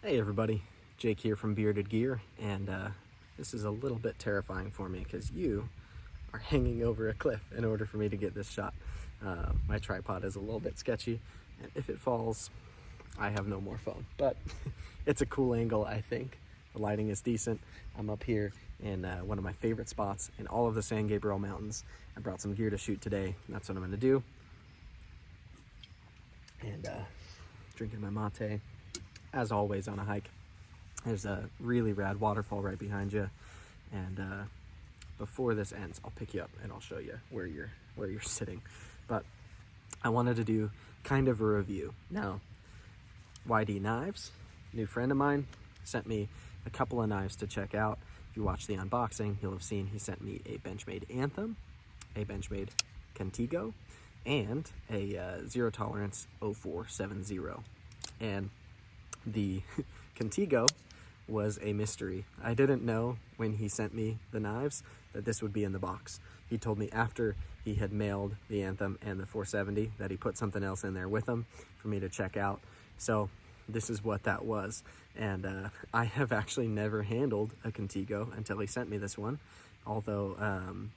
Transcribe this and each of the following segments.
Hey everybody, Jake here from Bearded Gear, and this is a little bit terrifying for me because you are hanging over a cliff in order for me to get this shot. My tripod is a little bit sketchy, and if it falls, I have no more phone, but it's a cool angle, I think. The lighting is decent. I'm up here in one of my favorite spots in all of the San Gabriel Mountains. I brought some gear to shoot today, and that's what I'm gonna do. And drinking my mate. As always on a hike, there's a really rad waterfall right behind you, and before this ends I'll pick you up and I'll show you where you're sitting. But I wanted to do kind of a review. Now, YD Knives, new friend of mine, sent me a couple of knives to check out. If you watch the unboxing, you'll have seen he sent me a Benchmade Anthem, a Benchmade Contego, and a Zero Tolerance 0470. And the Contigo was a mystery. I didn't know when he sent me the knives that this would be in the box. He told me after he had mailed the Anthem and the 470 that he put something else in there with them for me to check out. So this is what that was. And I have actually never handled a Contigo until he sent me this one. Although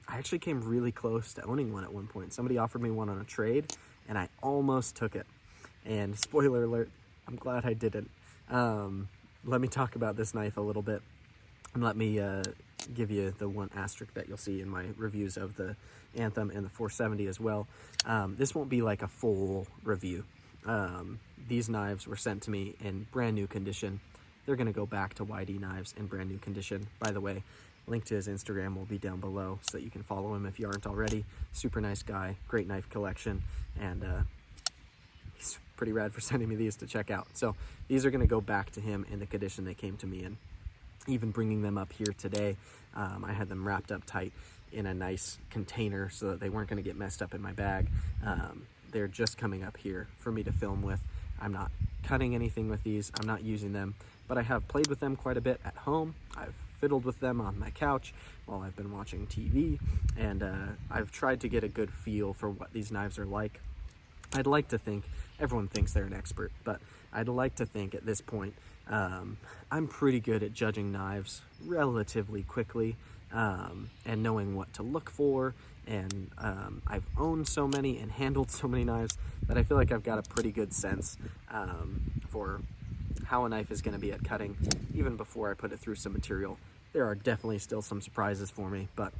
I actually came really close to owning one at one point. Somebody offered me one on a trade and I almost took it. And spoiler alert, I'm glad I didn't. Let me talk about this knife a little bit, and let me give you the one asterisk that you'll see in my reviews of the Anthem and the 470 as well. This won't be like a full review. These knives were sent to me in brand new condition. They're gonna go back to YD Knives in brand new condition. By the way, link to his Instagram will be down below so that you can follow him if you aren't already. Super nice guy, great knife collection, and he's pretty rad for sending me these to check out. So these are going to go back to him in the condition they came to me in. Even bringing them up here today, I had them wrapped up tight in a nice container so that they weren't going to get messed up in my bag. They're just coming up here for me to film with. I'm not cutting anything with these. I'm not using them, but I have played with them quite a bit at home. I've fiddled with them on my couch while I've been watching TV, and I've tried to get a good feel for what these knives are like. I'd like to think, everyone thinks they're an expert, but I'd like to think at this point, I'm pretty good at judging knives relatively quickly, and knowing what to look for, and I've owned so many and handled so many knives that I feel like I've got a pretty good sense for how a knife is going to be at cutting, even before I put it through some material. There are definitely still some surprises for me, but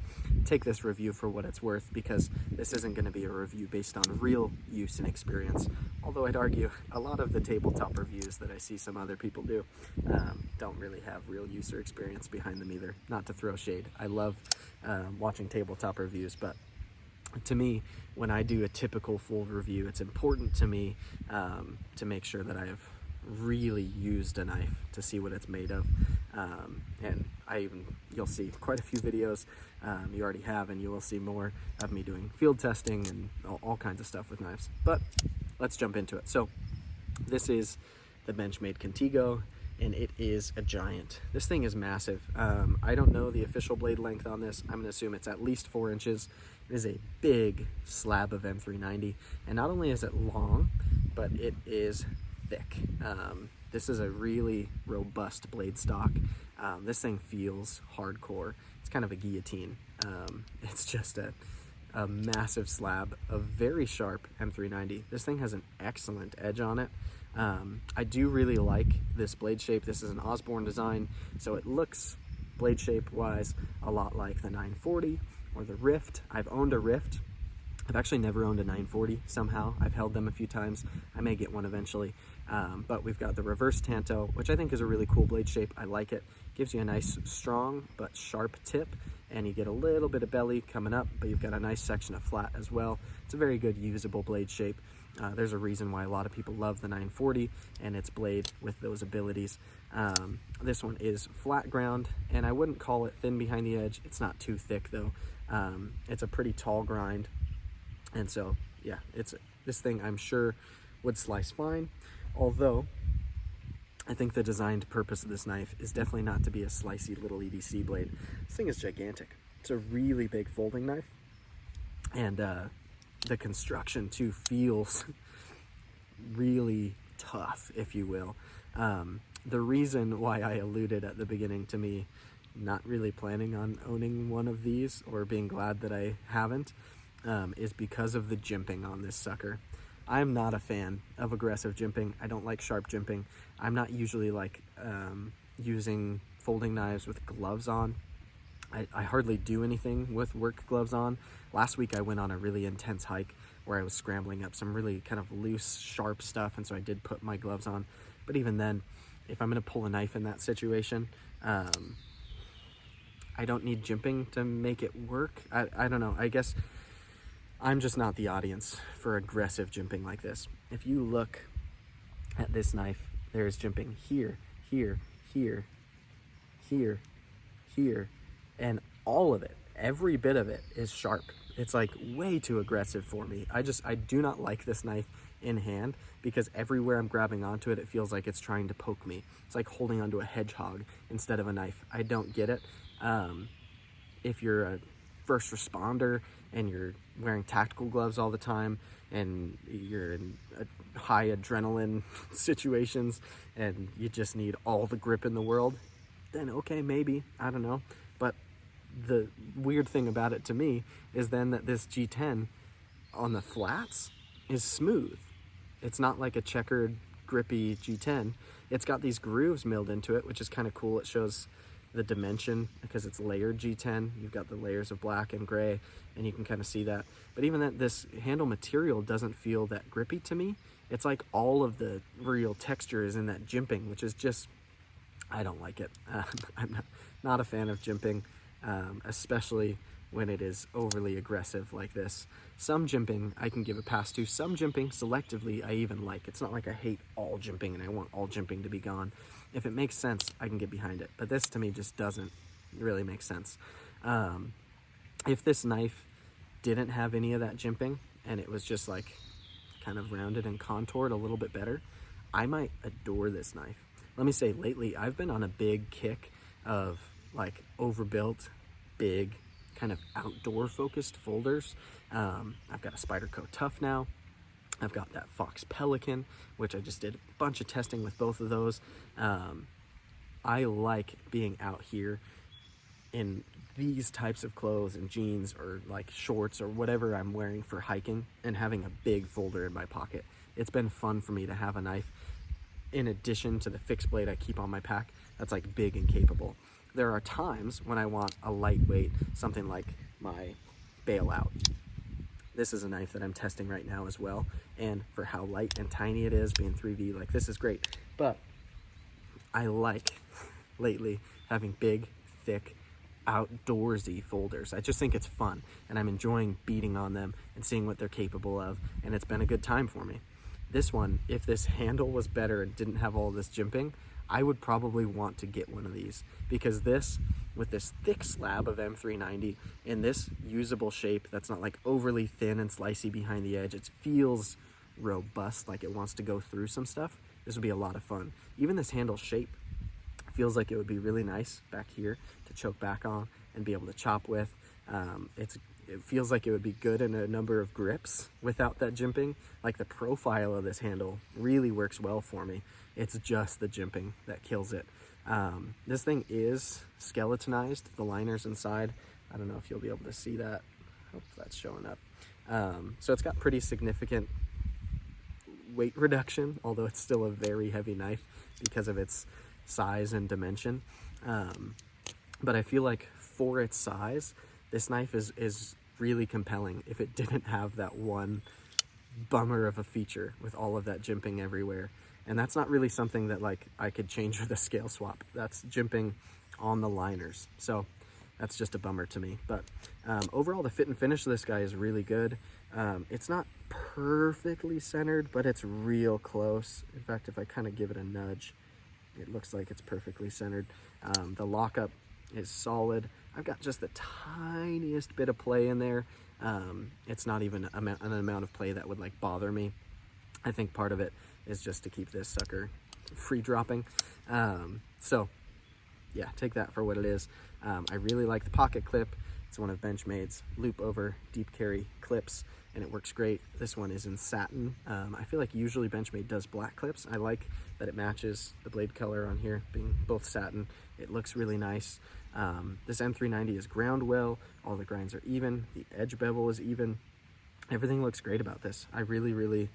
take this review for what it's worth, because this isn't going to be a review based on real use and experience. Although I'd argue a lot of the tabletop reviews that I see some other people do don't really have real use or experience behind them either. Not to throw shade. I love watching tabletop reviews, but to me, when I do a typical full review, it's important to me to make sure that I have really used a knife to see what it's made of. And you'll see quite a few videos, you already have, and you will see more of me doing field testing and all kinds of stuff with knives. But let's jump into it. So this is the Benchmade Contego, and it is a giant. This thing is massive. I don't know the official blade length on this. I'm gonna assume it's at least 4 inches. It is a big slab of M390, and not only is it long, but it is thick. This is a really robust blade stock. This thing feels hardcore. It's kind of a guillotine. It's just a massive slab of very sharp M390. This thing has an excellent edge on it. I do really like this blade shape. This is an Osborne design, so it looks, blade shape wise, a lot like the 940 or the Rift. I've owned a Rift. I've actually never owned a 940 somehow. I've held them a few times. I may get one eventually. But we've got the reverse Tanto, which I think is a really cool blade shape. I like it. Gives you a nice strong but sharp tip, and you get a little bit of belly coming up, but you've got a nice section of flat as well. It's a very good usable blade shape. There's a reason why a lot of people love the 940 and its blade with those abilities. This one is flat ground, and I wouldn't call it thin behind the edge. It's not too thick though. It's a pretty tall grind. And so, yeah, this thing I'm sure would slice fine, although I think the designed purpose of this knife is definitely not to be a slicey little EDC blade. This thing is gigantic. It's a really big folding knife, and the construction too feels really tough, if you will. The reason why I alluded at the beginning to me not really planning on owning one of these or being glad that I haven't is because of the jimping on this sucker. I'm not a fan of aggressive jimping. I don't like sharp jimping. I'm not usually like using folding knives with gloves on. I hardly do anything with work gloves on. Last week I went on a really intense hike where I was scrambling up some really kind of loose, sharp stuff, and so I did put my gloves on. But even then, if I'm gonna pull a knife in that situation, I don't need jimping to make it work. I don't know, I guess I'm just not the audience for aggressive jimping like this. If you look at this knife, there's jimping here, here, here, here, here, and all of it, every bit of it is sharp. It's like way too aggressive for me. I do not like this knife in hand because everywhere I'm grabbing onto it, it feels like it's trying to poke me. It's like holding onto a hedgehog instead of a knife. I don't get it. If you're a first responder and you're wearing tactical gloves all the time and you're in high adrenaline situations and you just need all the grip in the world, then okay, maybe, I don't know. But the weird thing about it to me is then that this G10 on the flats is smooth. It's not like a checkered, grippy G10. It's got these grooves milled into it, which is kind of cool. It shows the dimension because it's layered G10. You've got the layers of black and gray, and you can kind of see that. But even that, this handle material doesn't feel that grippy to me. It's like all of the real texture is in that jimping, which is just, I don't like it. I'm not a fan of jimping, especially when it is overly aggressive like this. Some jimping I can give a pass to. Some jimping selectively I even like. It's not like I hate all jimping and I want all jimping to be gone. If it makes sense, I can get behind it. But this to me just doesn't really make sense. If this knife didn't have any of that jimping and it was just like kind of rounded and contoured a little bit better, I might adore this knife. Let me say, lately I've been on a big kick of like overbuilt, big, kind of outdoor focused folders. I've got a Spyderco Tough now. I've got that Fox Pelican, which I just did a bunch of testing with both of those. I like being out here in these types of clothes and jeans or like shorts or whatever I'm wearing for hiking and having a big folder in my pocket. It's been fun for me to have a knife in addition to the fixed blade I keep on my pack that's like big and capable. There are times when I want a lightweight, something like my bailout. This is a knife that I'm testing right now as well, and for how light and tiny it is, being 3V, like this is great. But I like lately having big, thick, outdoorsy folders. I just think it's fun, and I'm enjoying beating on them and seeing what they're capable of, and it's been a good time for me. This one, if this handle was better and didn't have all this jimping, I would probably want to get one of these, because this, with this thick slab of M390 in this usable shape that's not like overly thin and slicey behind the edge, it feels robust, like it wants to go through some stuff. This would be a lot of fun. Even this handle shape feels like it would be really nice back here to choke back on and be able to chop with. It feels like it would be good in a number of grips without that jimping. Like the profile of this handle really works well for me. It's just the jimping that kills it. This thing is skeletonized, the liners inside. I don't know if you'll be able to see that. I hope that's showing up. So it's got pretty significant weight reduction, although it's still a very heavy knife because of its size and dimension. But I feel like for its size, this knife is really compelling if it didn't have that one bummer of a feature with all of that jimping everywhere. And that's not really something that like I could change with a scale swap. That's jimping on the liners. So that's just a bummer to me. But overall, the fit and finish of this guy is really good. It's not perfectly centered, but it's real close. In fact, if I kind of give it a nudge, it looks like it's perfectly centered. The lockup is solid. I've got just the tiniest bit of play in there. It's not even an amount of play that would like bother me. I think part of it is just to keep this sucker free dropping. So yeah, take that for what it is. I really like the pocket clip. It's one of Benchmade's loop over deep carry clips, and it works great. This one is in satin. I feel like usually Benchmade does black clips. I like that it matches the blade color on here being both satin. It looks really nice. This M390 is ground well. All the grinds are even. The edge bevel is even. Everything looks great about this. I really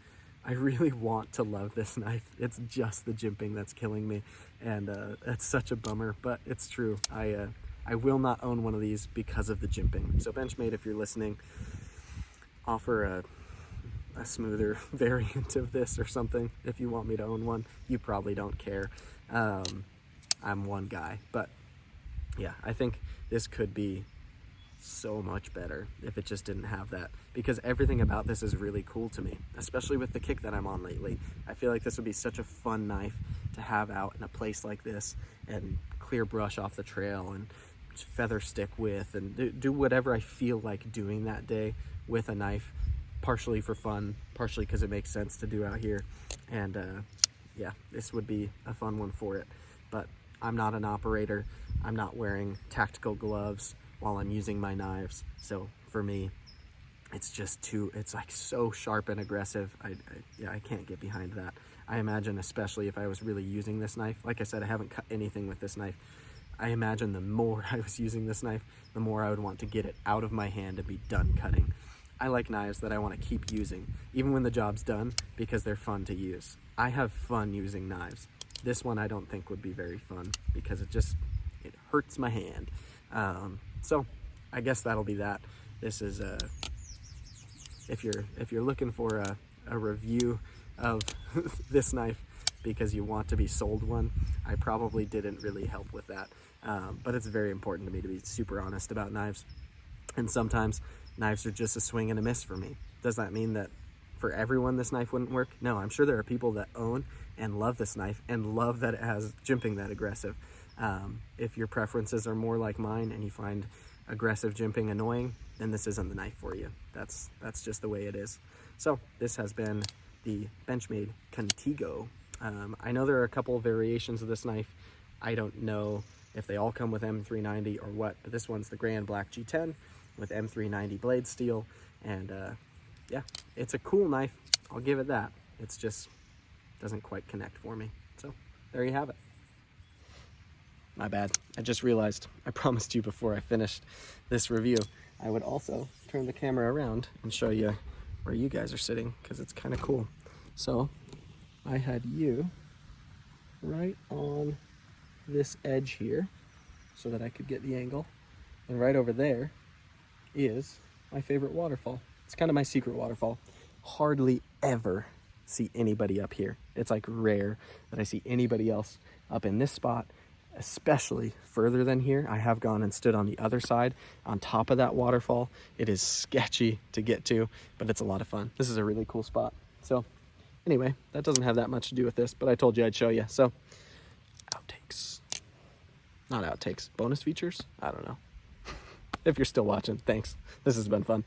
want to love this knife. It's just the jimping that's killing me, and that's such a bummer, but it's true. I will not own one of these because of the jimping. So Benchmade, if you're listening, offer a smoother variant of this or something if you want me to own one. You probably don't care. I'm one guy, but yeah, I think this could be so much better if it just didn't have that, because everything about this is really cool to me, especially with the kick that I'm on lately. I feel like this would be such a fun knife to have out in a place like this and clear brush off the trail and feather stick with, and do whatever I feel like doing that day with a knife, partially for fun, partially because it makes sense to do out here. And yeah, this would be a fun one for it. But I'm not an operator. I'm not wearing tactical gloves while I'm using my knives. So for me, it's just it's like so sharp and aggressive. Yeah, I can't get behind that. I imagine, especially if I was really using this knife, like I said, I haven't cut anything with this knife. I imagine the more I was using this knife, the more I would want to get it out of my hand and be done cutting. I like knives that I want to keep using, even when the job's done, because they're fun to use. I have fun using knives. This one I don't think would be very fun because it hurts my hand. So I guess that'll be that. This is if you're looking for a review of this knife because you want to be sold one, I probably didn't really help with that. But it's very important to me to be super honest about knives. And sometimes knives are just a swing and a miss for me. Does that mean that for everyone this knife wouldn't work? No, I'm sure there are people that own and love this knife and love that it has jimping that aggressive. If your preferences are more like mine and you find aggressive jimping annoying, then this isn't the knife for you. That's just the way it is. So this has been the Benchmade Contigo. I know there are a couple of variations of this knife. I don't know if they all come with M390 or what, but this one's the Grand Black G10 with M390 blade steel. And yeah, it's a cool knife. I'll give it that. It's just doesn't quite connect for me. So there you have it. My bad. I just realized I promised you before I finished this review I would also turn the camera around and show you where you guys are sitting, because it's kind of cool. So I had you right on this edge here so that I could get the angle, and right over there is my favorite waterfall. It's kind of my secret waterfall. Hardly ever see anybody up here. It's like rare that I see anybody else up in this spot, especially further than here. I have gone and stood on the other side on top of that waterfall. It is sketchy to get to, but it's a lot of fun. This is a really cool spot. So anyway, that doesn't have that much to do with this, but I told you I'd show you. So outtakes, not outtakes, bonus features. I don't know. If you're still watching, thanks. This has been fun.